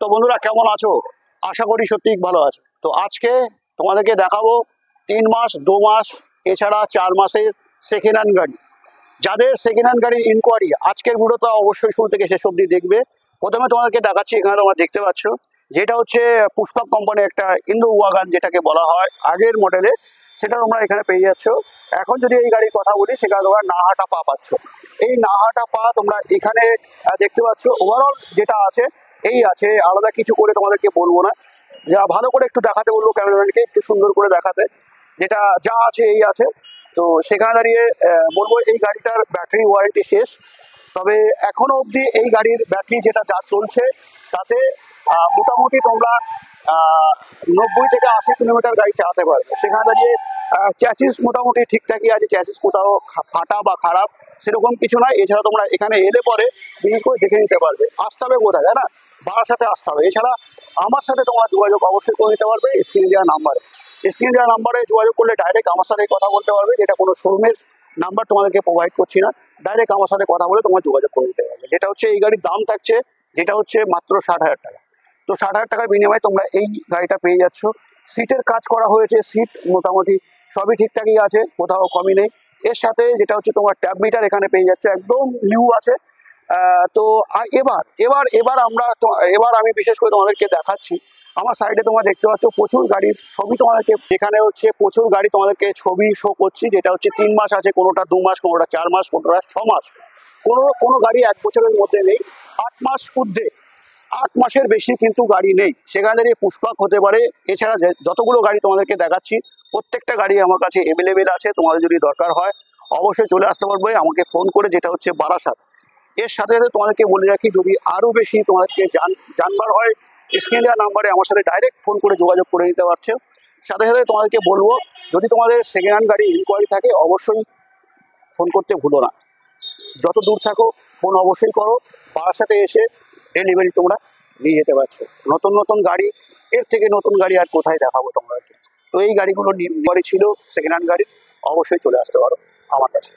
তো বন্ধুরা কেমন আছো? আশা করি সত্যি ভালো আছো। তো আজকে তোমাদেরকে দেখাবো 3 মাস 2 মাস এছাড়া 4 মাসের সেকেন্ড হ্যান্ড গাড়ি। যাদের সেকেন্ড হ্যান্ড গাড়ির ইনকোয়ারি আজকের ভিডিওটা অবশ্যই শুরু থেকে শেষ অবধি দেখবে। প্রথমে তোমাদেরকে দেখাচ্ছি, এখানে তোমরা দেখতে পাচ্ছ যেটা হচ্ছে পুষ্পক কোম্পানির একটা ইন্দো ওয়াগান যেটাকে বলা হয় আগের মডেলে, সেটা তোমরা এখানে পেয়ে যাচ্ছ। এখন যদি এই গাড়ির কথা বলি সেখানে তোমরা নাহাটা পা পাচ্ছ। এই নাহাটা পা তোমরা এখানে দেখতে পাচ্ছ। ওভারঅল যেটা আছে এই আছে, আলাদা কিছু করে তোমাদেরকে বলবো না, যা ভালো করে একটু দেখাতে বলবো ক্যামেরাম্যানকে, একটু সুন্দর করে দেখাতে, যেটা যা আছে এই আছে। তো সেখানে দাঁড়িয়ে বলবো এই গাড়িটার ব্যাটারি ওয়ারেন্টি শেষ, তবে এখনো অবধি এই গাড়ির ব্যাটারি যেটা যা চলছে তাতে মোটামুটি তোমরা 90 থেকে 80 কিলোমিটার গাড়ি চালাতে পারবে। সেখানে দাঁড়িয়ে চ্যাসিস মোটামুটি ঠিকঠাকই আছে, চ্যাসিস কোথাও ফাটা বা খারাপ সেরকম কিছু নয়। এছাড়া তোমরা এখানে এলে পরে বিশেষ করে দেখে নিতে পারবে। আসতে হবে কোথায়, তাই না? বারাসাতে আসতে হবে। এছাড়া আমার সাথে তোমরা যোগাযোগ অবশ্যই করে নিতে পারবে স্ক্রিনে দেওয়া নাম্বারে যোগাযোগ করলে ডাইরেক্ট আমার সাথে কথা বলতে পারবে। যেটা কোনো শোরুমের নাম্বার তোমাদেরকে প্রোভাইড করছি না, ডাইরেক্ট আমার সাথে কথা বলে তোমরা যোগাযোগ করে নিতে পারবে। যেটা হচ্ছে এই গাড়ির দাম থাকছে যেটা হচ্ছে মাত্র 60,000 টাকা। তো 60,000 টাকার বিনিময়ে তোমরা এই গাড়িটা পেয়ে যাচ্ছ। সিটের কাজ করা হয়েছে, সিট মোটামুটি সবই ঠিকঠাকই আছে, কোথাও কমই নেই। এর সাথে যেটা হচ্ছে তোমার ট্যাব মিটার এখানে পেয়ে যাচ্ছে, একদম নিউ আছে। তো এবার এবার এবার আমরা এবার আমি বিশেষ করে তোমাদেরকে দেখাচ্ছি। আমার সাইডে তোমরা দেখতে পাচ্ছ প্রচুর গাড়ির ছবি তোমাদেরকে, এখানে হচ্ছে প্রচুর গাড়ি তোমাদেরকে ছবি শো করছি। যেটা হচ্ছে 3 মাস আছে, কোনোটা 2 মাস, কোনোটা 4 মাস, কোনোটা 6 মাস, কোনো গাড়ি 1 বছরের মধ্যে নেই। 8 মাস ঊর্ধ্বে, 8 মাসের বেশি কিন্তু গাড়ি নেই। সেখানে দাঁড়িয়ে পুষ্পক হতে পারে। এছাড়া যতগুলো গাড়ি তোমাদেরকে দেখাচ্ছি প্রত্যেকটা গাড়ি আমার কাছে অ্যাভেলেবেল আছে। তোমাদের যদি দরকার হয় অবশ্যই চলে আসতে পারবে আমাকে ফোন করে, যেটা হচ্ছে বারাসাত। এর সাথে সাথে তোমাদেরকে বলে রাখি, যদি আরও বেশি তোমাদেরকে জানবার হয় স্ক্রিনে দেওয়া নাম্বারে আমার সাথে ডাইরেক্ট ফোন করে যোগাযোগ করে নিতে পারছো। সাথে সাথে তোমাদেরকে বলবো, যদি তোমাদের সেকেন্ড হ্যান্ড গাড়ি ইনকোয়ারি থাকে অবশ্যই ফোন করতে ভুলো না। যত দূর থাকো ফোন অবশ্যই করো। বারাসাতে এসে ডেলিভারি তোমরা নিয়ে যেতে পারছো। নতুন নতুন গাড়ি, এর থেকে নতুন গাড়ি আর কোথায় দেখাবো তোমাদেরকে। তো এই গাড়িগুলো নির্ভরই ছিল সেকেন্ড হ্যান্ড গাড়ি, অবশ্যই চলে আসতে পারো আমার কাছে।